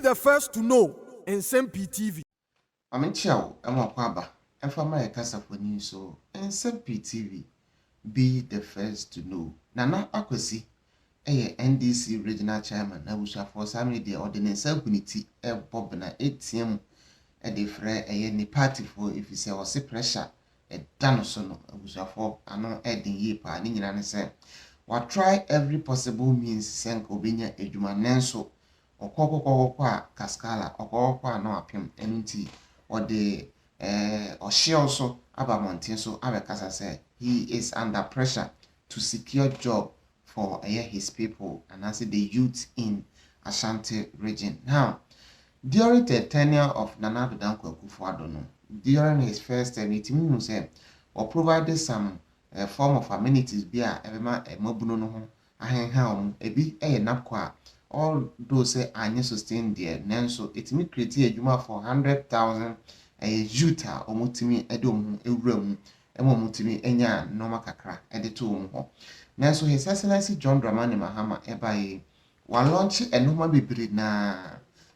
the first to know Nsem-Pii TV. Amenchiao, Kwaba, and for my casa for news, so Nsem-Pii TV, be the first to know. Nana Akwesi, NDC Regional Chairman, I wish for some media ordinance unity, Bob na ATM, the fray any party for if you say or say pressure, a danosono, I wish for ano adding ye pa, and say, what try every possible means, sank Obinia Ejumanenso. Okoko kaskala okoko no apem enti or the or she also abamontin so abekasa say he is under pressure to secure job for his people and as the youth in Ashanti region. Now during the tenure of Nana Addo Dankwa Akufo-Addo during his first term it means say or provided some form of amenities bia ebema emobuno no ho ahenha ebi napkwa. All those say I sustain there, Nanso, it may create a juma for 100,000 a juta or mutimi edom a room, and mutimi enya normal kakra at the two. Nanso, His Excellency John Dramani Mahama ebaye while launching a normal baby na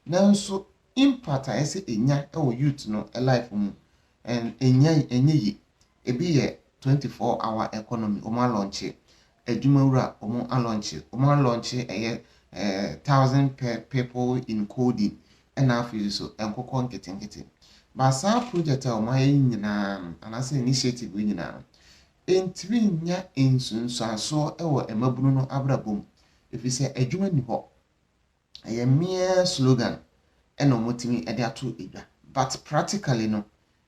Nanso impact I say enya or youth no a life and enya a be 24-hour economy oma launch a jumura omo launch a 1,000 people in coding and now so and cocoon getting. But some project of my and I say initiative winning now. In 3 years in soon so a mabruno abrabum. If you say a German hop, a mere slogan and no motimi a there two either. But practically no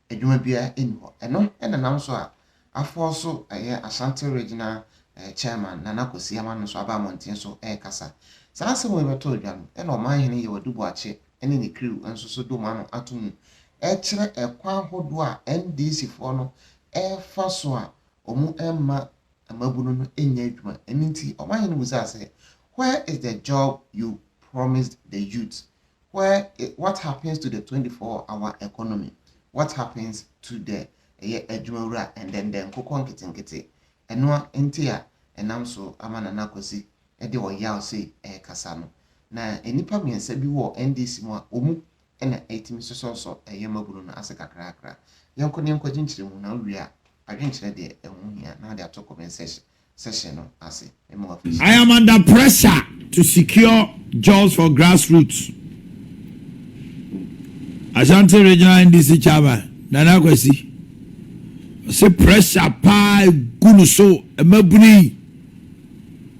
a German beer in and no and an answer. I also a Ashanti Regional Chairman Nana Kosiaman so Abamontin so Kasa. Sansa we were told you, and on my henny you would do watch it, and in the crew, and so do man atum. Actually, a quan hodua, NDC for no, faswa, omu emma, a mabuno engagement, and inti, or my henny was say, where is the job you promised the youth? What happens to the 24-hour economy? What happens to the ejumura and then kokon kitty? And no entia, and I'm so amana nakosi. Ede wo yaw say kasa no na enipa miensa bi wo NDC mu a omu na etimi so maburu no ase kakrakra yanko ne nkwaji nchire mu na wi a adwenchire de ehun hia na de atọ comment session no ase I am under pressure to secure jobs for grassroots. Ashanti Regional NDC chairman Nana Kwesi say pressure pa gunu so mabuni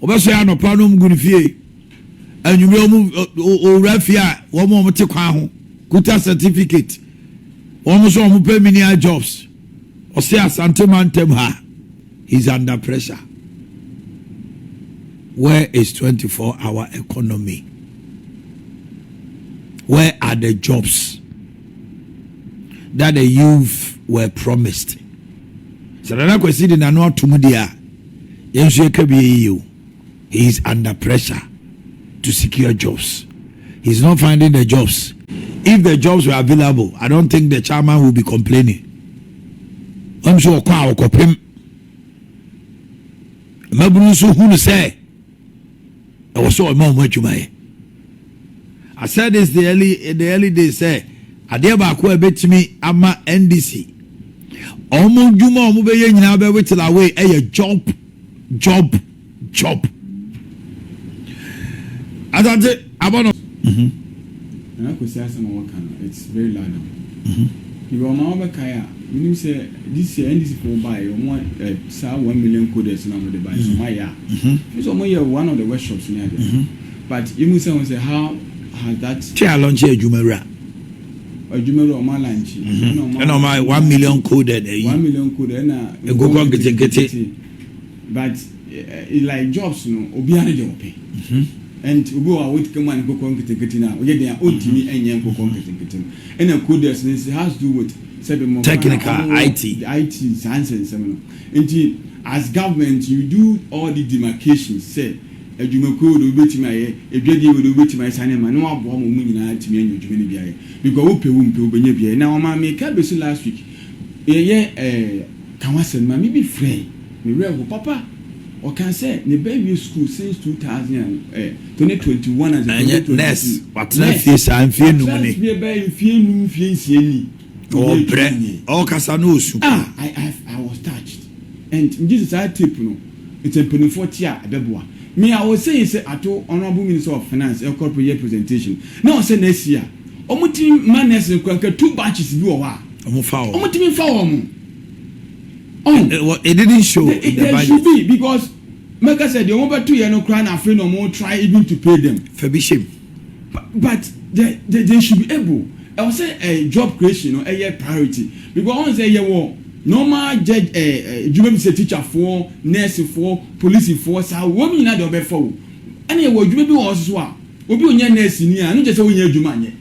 obeso ya no panum gunfie anwumi o rafia wo mo te kwa ho kuta certificate wo mo so mo pay mini jobs o say asante mantem ha he's under pressure. Where is 24-hour economy? Where are the jobs that the youth were promised? So Nana Kwesi na no tumudia yensu ekabi you. He is under pressure to secure jobs. He's not finding the jobs. If the jobs were available, I don't think the chairman will be complaining. I'm sure I said this in the early days. Say, Adeba bet me ama NDC. Omo juma omo be yen na be wetil away a job. Asante abono. And I could say some it's very loud. You are now kaya. You say this year NDC for buy 1 million coders now with the buy. So my year. It's almost one of the workshops near there. But you must say how has that Chia launch a Jumera or my lunch. And my 1 million coded 1 million coded and go on get it. But like jobs no obiara dey pay. And ugo a wait come and go get now. We dey otimi enyen go get. And the coders this has to do with technical IT. The IT science and seminar. And as government you do all the demarcations say edwumako do betimi edwade do betimi sane ma no abo mo nyina timi enyo dwumani biaye because wo pewu benya biaye na o ma me ka besu last week ye kanwasen ma me be friend me rev papa or can say the baby school since 2021 as a nurse what na fie sa fie no money be fie no fie sieni oh bre oh kasa no osu I was touched and Jesus I tip no it's a penny 40 a beboa me I was saying say ato honorable minister of finance a corporate presentation now say next year omuti maness nkwanka 2 batches bi wo ha omuti mi fa wo mo it didn't show in the budget. Should be because Mecca said the over 2 years no cry na friend no more try even to pay them for be shame but they should be able I would say a job creation or a priority because once a year normal judge you may say teacher for nurse for police for so women na do be for and you may be was so obi onye nurse ni a no just say onye adwuma nye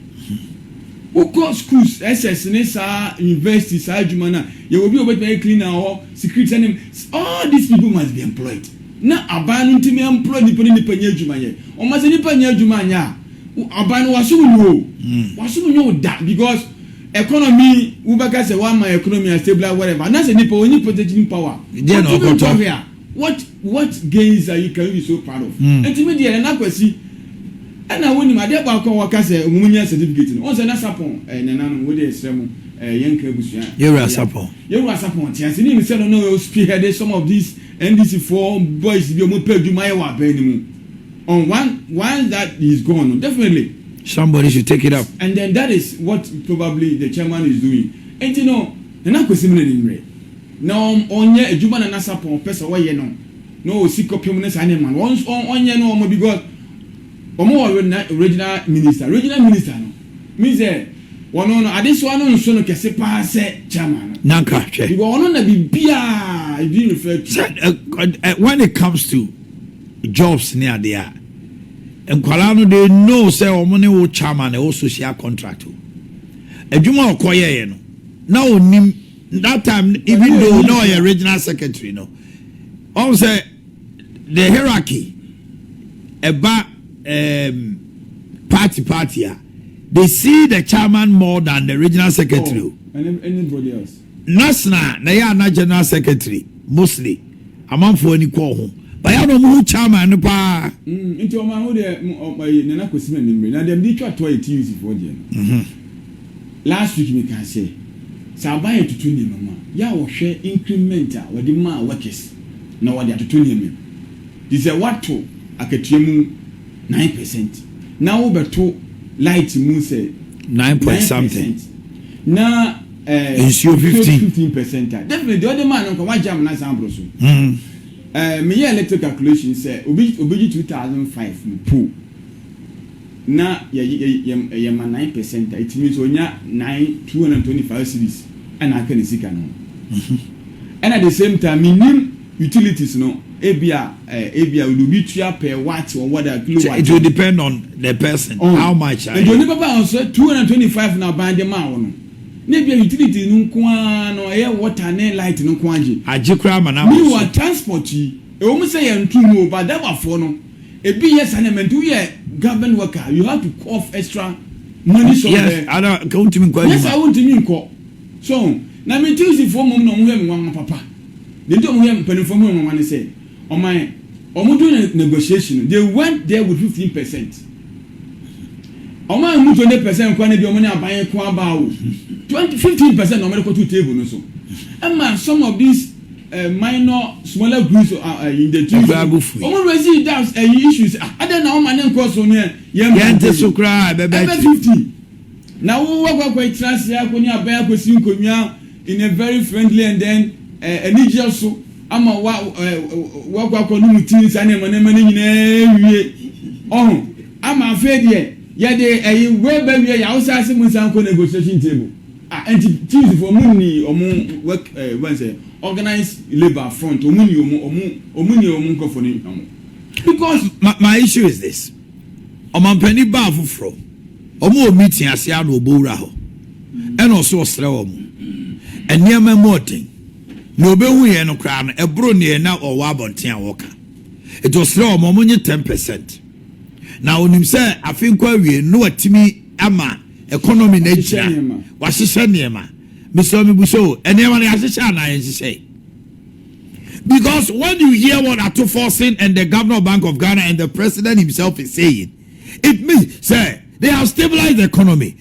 o go schools SS ni sa university sa adwuma na you will be obey cleaner or security and all these people must be employed na aban ntimi employ ni poni panya adwuma nye o ma se ni panya adwuma nya aban wasumu no da because economy ubaka say one my economy is stable whatever na say nipa only protecting power what gains are you can be so proud of intermediate na kwasi ana woni ma de ba ko waka say omunya certificate no on say na sapon nana no we dey srem yanka busua yeru sapon tiase ni me say no spearhead some of these NDC for boys bi o mo pay adwuma ye wa ban ni mu on one that is gone definitely somebody should take it up and then that is what probably the chairman is doing and you know na kwesimi na nimre na onye adwuma na sapon pesa wo ye no sikopim na sa ne man onye no omo because omo regional minister no me say wono no adeso anu nso no kese pa se chairman nanka hwe because wono na bibia I didn't refer to when it comes to jobs near there and kwala they know say omone wo chairman e social contract adwuma okoye no na onim that time even though no your regional secretary no say the hierarchy about party they see the chairman more than the regional secretary and anybody else national na ya na general secretary mostly amanfo ani ko ho but ya no mu chairman no pa into o ma ho de na kwesima nimre na dem di twa to it use for there last week me can say saban tutu ni mama ya wo hwe increment a wodi ma workers na wodi atutu ni me this is what to akatuemu 9% na wo beto light mu say 9 something na ensure 15% definitely the other man ko wa jam na sam broso me ya electric calculation say obi 2005 mu po na ya ma 9% it means onya 225 cedis and I can see can and at the same time minimum utilities no ebia will be per watt or what kilowatt it will depend on the person how much and you never buy 225 na band the man no ebia utility no kwa no air water and light no kwa agikra mana me wa transport e o say ya ntumu but that wa for no ebi yes element we government worker you have to cough extra money so yes I don't count me kwa yes I want me nko so na me tusi for mom no mo he me wan papa they don't hear penny for mom wan say o my omo do negotiation they went there with 15%. O my mu 20% kwa na bi omo na aban kwa ba o 15% no me ko to table no so and some of these minor smaller groups in the two omo raise doubts issues other na o man nko so no yente so kra be 50 na wo kwa trans ya ko ni aban akosi nkonwa in a very friendly and then energy so ama wa kwa no mutin sa na mane nyina wie ama afede ye de we ba wie ya usase mun san ko negotiation table and choose for money work when say organize labor front omuni ko for ni because my issue is this omampani ba fufro omo meeting asia no obowura ho and also osre omo eniema motin na obehu ye no kra no ebro ne na owa abonten awoka it was slow omo nye 10% na onim say afinkwa wie no atimi ama economy na jira wa hihye niema me so me buso eniema na hihye na hihye Because when you hear what Ato Forcing and the Governor of Bank of Ghana and the President himself is saying, it means, sir, they have stabilized the economy.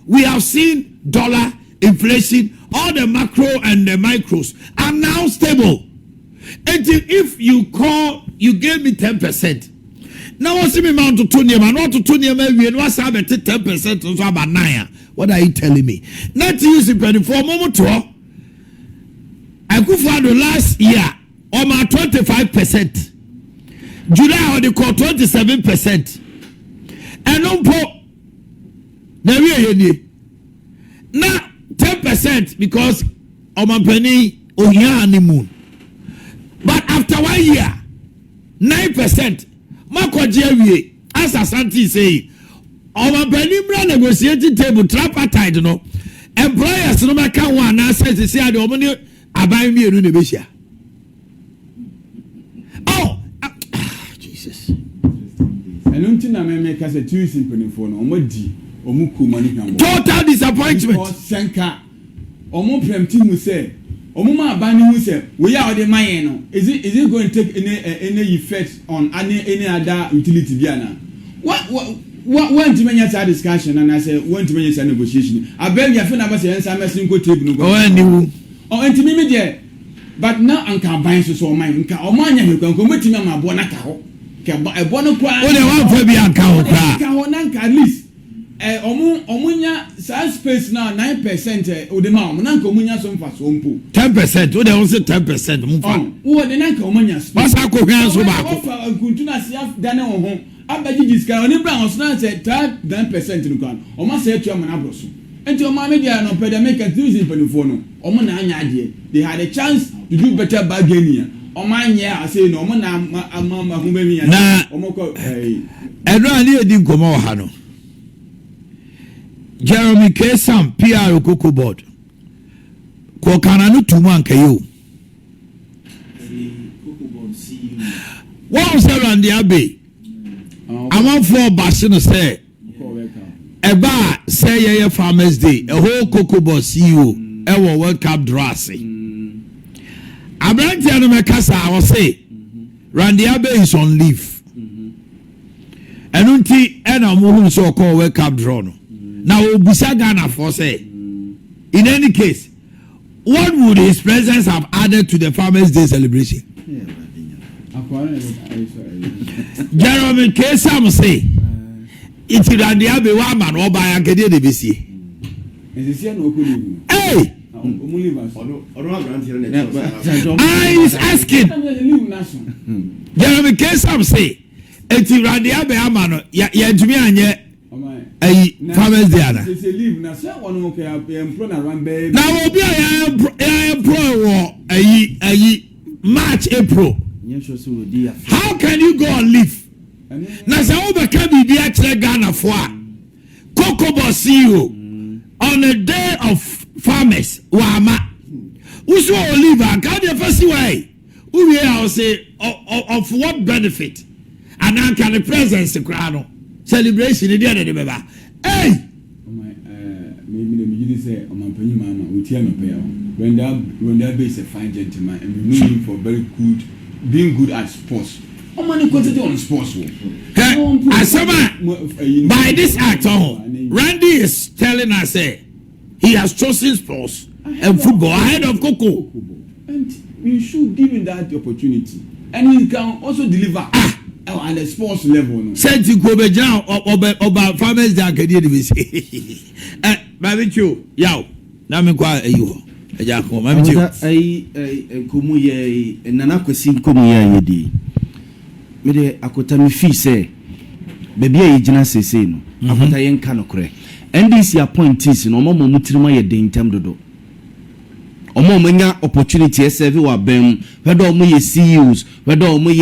We have seen dollar, inflation, all the macro and the micros are now stable. And if you gave me 10%. Now what's the amount to Tunium? Not to Tunium, we was about 10% so about 9. What are you telling me? Not to use it for a moment to I go for the last year almost 25%. July or the call 27%. And no po now now 10% because my penny or honeymoon. But after 1 year, 9%. Marco Jerry, as Ashanti say, our penny negotiating table tripartite, you know. Employers no matter one now says they say the money I buy me a new. Oh, Jesus. I don't think I make us a two simple phone or modi or muku money. Total disappointment. Sanka or more preempting say. Omuma Bani say we are the money. Is it going to take any effect on any other utility biana? What went to many a discussion and I say went to many a negotiation. I bet you have never said I'm a single table. Oh, and to me, dear. But now I'm buying so mine. Or mine, you can commit to my bonacao. A bonacao. Oh, they want to be a cow. At least. Omunya space now 9% o de ma omunanka omunya so mfa so mpo 10% o de won say 10% mfa wo de nanka omunya space basa ko hwan so ba ko kuntuna sia dane wo ho abaji diska oni bra on so na say 10% no kan o ma say etu amana abro so enti o ma media no pandemic activism panifo no o mo na anya ade they had a chance to do better bargaining o ma anya say no o mo na ama ho ba mi ya o mo ko eno ani edi nkomo wa ha no Jeremy Nsem-Pii PR Cocoa Board. Ko kananu tumu ankayo. What was there on the abbey? I want for Bashino say. Eba say ye Farmers Day. A whole Cocoa Board CEO. Ewo World Cup dressy. Abranti anu mekasa I will say. Randy Abbey is on leave. Enunti ena muhun so call World Cup draw no. Now, Busa Ghana for say, in any case, what would his presence have added to the Farmers' Day celebration? Jeremy Nsem say, it's in the Abbey Waman or by Acadia de BC. Hey! I is asking. Jeremy Nsem say, it's in the Abbey Waman, yet Farmers Day ana. Now obi I employ March April. How can you go on leave? Na say obi ka bibi a kire Ghana for Cocoa Board CEO on the day of farmers wama. Uso leave and can the first way. Who we are say of what benefit? And then can the presence crano. Celebration in the other remember. Hey! Maybe say mama we tear no pay. When that base a fine gentleman and we know him for very good being good at sports. How many quantity on sports? By this act, Randy is telling us he has chosen sports and football ahead of Cocoa. And we should give him that opportunity. And he can also deliver. At the sports level, Senti Kobe John or Farmers Day Acadia de BC. Babichu, yow, Namikwa, you. Jacob, Kumuye, and Nanakwesi Kumuya Yedi. Mede Akotami fee say, Baby Agena say, no, Akotayan Kanokre. NDC appointees in Omo Mutrima Yedin Temdodo. Omo Menya opportunity, everywhere, Bem, whether Omo CEOs, whether Omo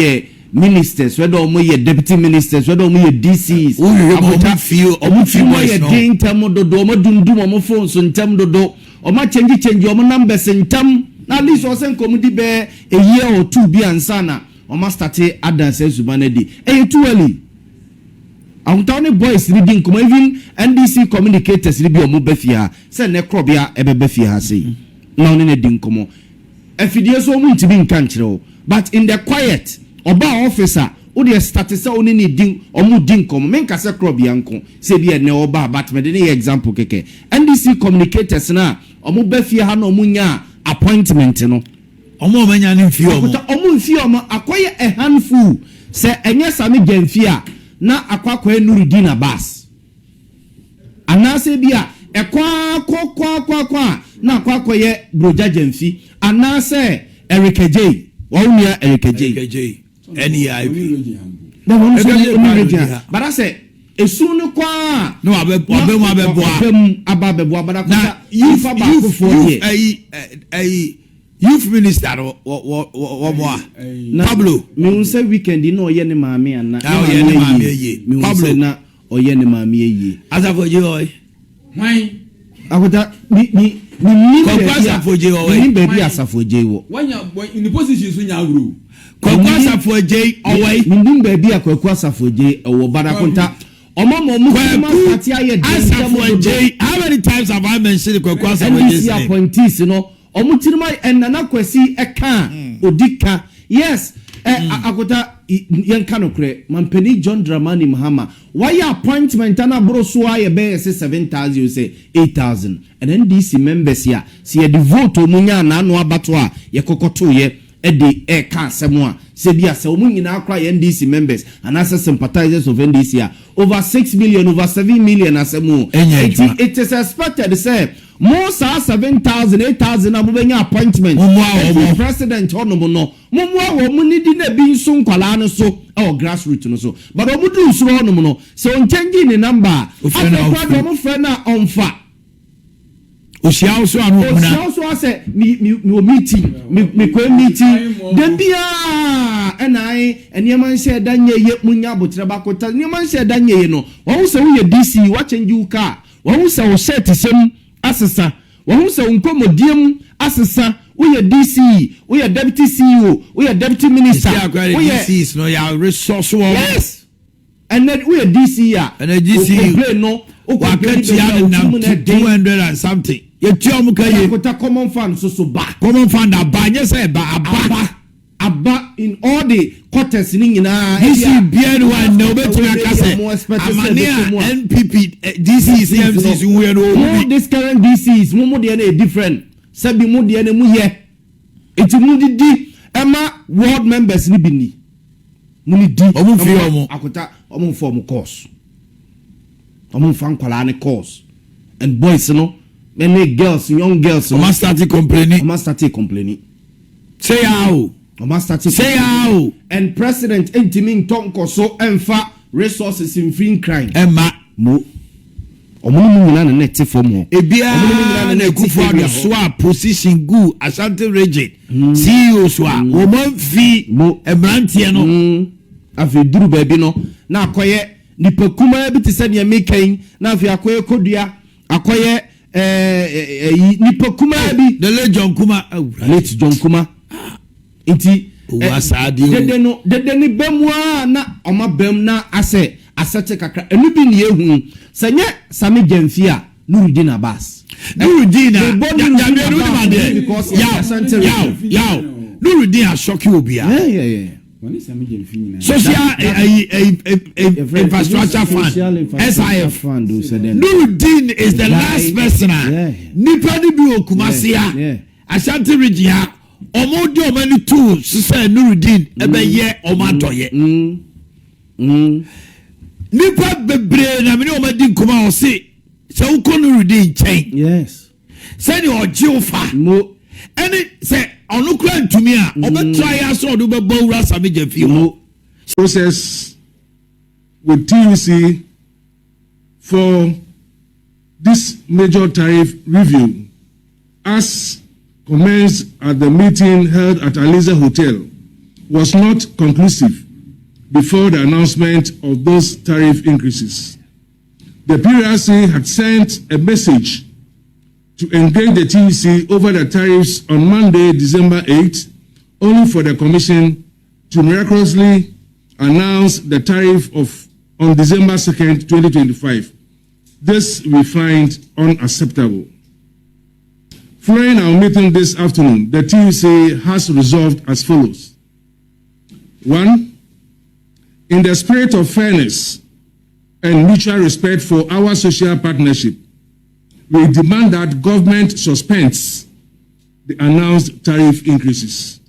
ministers, whether omo deputy ministers, whether omo DCs, omo feel ding tamo dodo, omo dum omo phones on tam dodo, omo change omo numbers in tam. Now at least osen komudi be a year or two be ansana, omo start adance subanedi. Too early. Awutawne boys reading even NDC communicators be omo befia, say nekrobia ebe befia say. na one ne di nkomo afidie so mu ntimi nka nkyere o but in the quiet oba officer wo de start say one ne di omu di nkomo menka se crop yanko se bi ene oba but me de ne example keke NDC communicators na omu ba fie ha na omu nya appointment no omu manya ne fie omu fie omu akoye a handful se enye sami gemfie a na akwakoye Nuruddin Abbas anase bia ekwa na akwakoye broja gemfi anase Eric J wawunia Eric J NEIP na wonu so but I say esu no kwa no ababebo abada na youth minister wo Pablo me say weekend no oye ne maame ana oye ne maame ye Pablo na oye ne maame ye asafoje oy Why? akoda ni asafoje oy ni baby asafoje wo When you in the position so nya agro asafoje oy ni baby akwaku asafoje wo badakonta omo start aye asafoje how many times have I mentioned kwaku asafoje NDC appointees no omo tirima enana kwasi eka odika yes akota yanka no kre mampeni John Dramani Mahama why appointment na bro so aye be say 7,000 you say 8,000 and NDC members here see the vote omunya na no abato a ye kokoto ye e ka asemo a se bia se omunyina akra NDC members and as sympathizers of NDC a over 6 million over 7 million asemo it is expected say more 7,000 8,000 abubenya appointment president honomo no momwa wo munidi na bi nso nkwala no so grassroots no so but omudu usuro honomo no so change ni number afọ mo fe na onfa Osia so anu kuna Osia so ase mi meeting mi ko meeting dem bia enai eniema nse danye ye munya abotre bakota eniema nse danye ye no wo se wo ye DC wa change u car wo se wo set sem asesa wo se nkomodiem asesa wo ye DC wo ye deputy CEO wo ye deputy minister wo ye DC no ya resource wo yes and then we DC ya and DC no wakati ya na 200 and something ye tiom ka ye kota common fund so back common fund abanye say aba in all the quarters ni nyina DC bia no one no betu akase amania NPP DC CMC so we no this current DCs mo de na different sabi mo de na mu ye eti mu di ema world members ni bini muni di omo fi omo akota omo form course omo fan kwala ne course and boys no many girls young girls omo start complaining say how omo start say how and president entimin tonko so emfa resources in free crime emma mo omo mu nyina na net form ho ebia na kufuado so a position good Ashanti Region CEO so a wo man fi ebrantie no afi duru baabi no na akoye nipa kuma bi te se ne mekan na afi akoye kodua akoye nipa kuma bi the late John Kuma iti wasadio dede ni bemwa na oma bem na asete kakra enu bi ne ehu senye sami gemfia Nuruddin Abbas Nuruddin ya Nuruddin ashoki obia social infrastructure fund SIF fund Nuruddin is the last person nipa ni bi okumasia Ashanti Region omo di omo ni two say Nuruddin ebe ye omo atoye nipa bebre na me omo di nkoma o se uko Nuruddin chain yes say ni oji ofa mo any say onukura ntumi a obe try aso do be bowura sami jefi mo process with TUC for this major tariff review as commenced at the meeting held at Aliza Hotel was not conclusive before the announcement of those tariff increases. The PRC had sent a message to engage the TUC over the tariffs on Monday, December 8th, only for the Commission to miraculously announce the tariff on December 2nd, 2025. This we find unacceptable. Following our meeting this afternoon, the TUC has resolved as follows. 1. In the spirit of fairness and mutual respect for our social partnership, we demand that government suspends the announced tariff increases.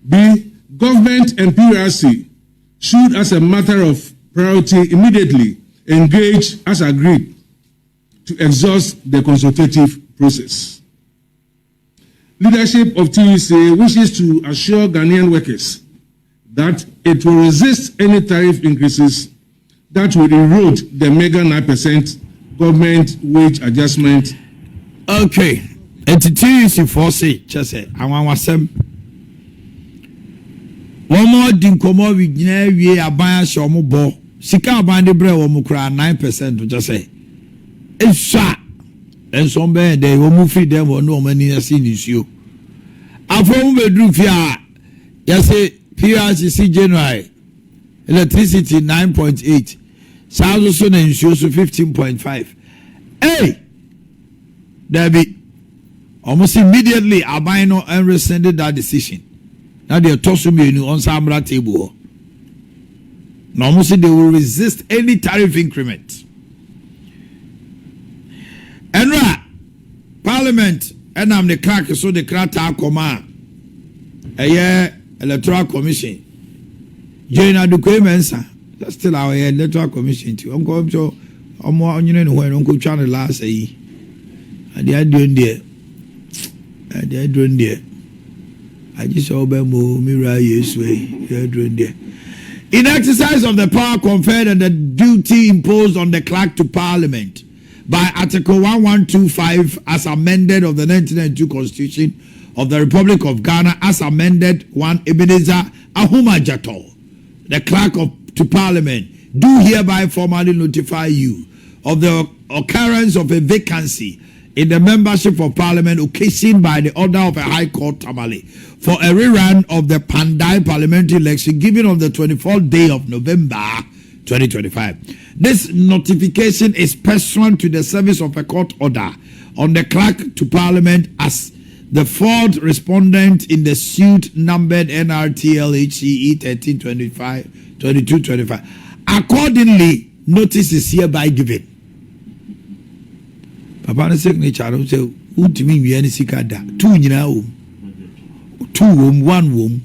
B. Government and PRC should, as a matter of priority, immediately engage as agreed to exhaust the consultative process. Leadership of TUC wishes to assure Ghanaian workers that it will resist any tariff increases that would erode the mega 9% government wage adjustment. Okay, and the TUC for say, just say, I want some. One more dinkomo we we abaya shomu bo. Sika abande bre womukra 9% just say. It's shot. And some bad they will move free them or no money as in issue. After we do fear, yes, PRCC January electricity 9.8, South also insurance 15.5. Hey, there be almost immediately Albino and rescinded that decision. Now they are tossing me on Samra table. Now almost they will resist any tariff increment. Enra Parliament and I'm the clerk so the clerk command a year electoral commission. Join the mensa. That's still our electoral commission too. Uncle so more onion and when Uncle Charlie last say and they are doing there. And they are doing there. I just saw Bemo Mira yes way. They are doing there. In exercise of the power conferred and the duty imposed on the clerk to Parliament by Article 1125 as amended of the 1992 Constitution of the Republic of Ghana as amended 1 Ebenezer Ahumajato, the clerk to Parliament, do hereby formally notify you of the occurrence of a vacancy in the membership of Parliament occasioned by the order of a High Court Tamale for a rerun of the Pandai Parliamentary election given on the 24th day of November 2025. This notification is pursuant to the service of a court order on the clerk to Parliament as the fourth respondent in the suit numbered NRTLHCE 1325-2225. Accordingly, notice is hereby given. Papa signature don't say who to me we any sikada. Two nyina wom. 2 wom, 1 wom.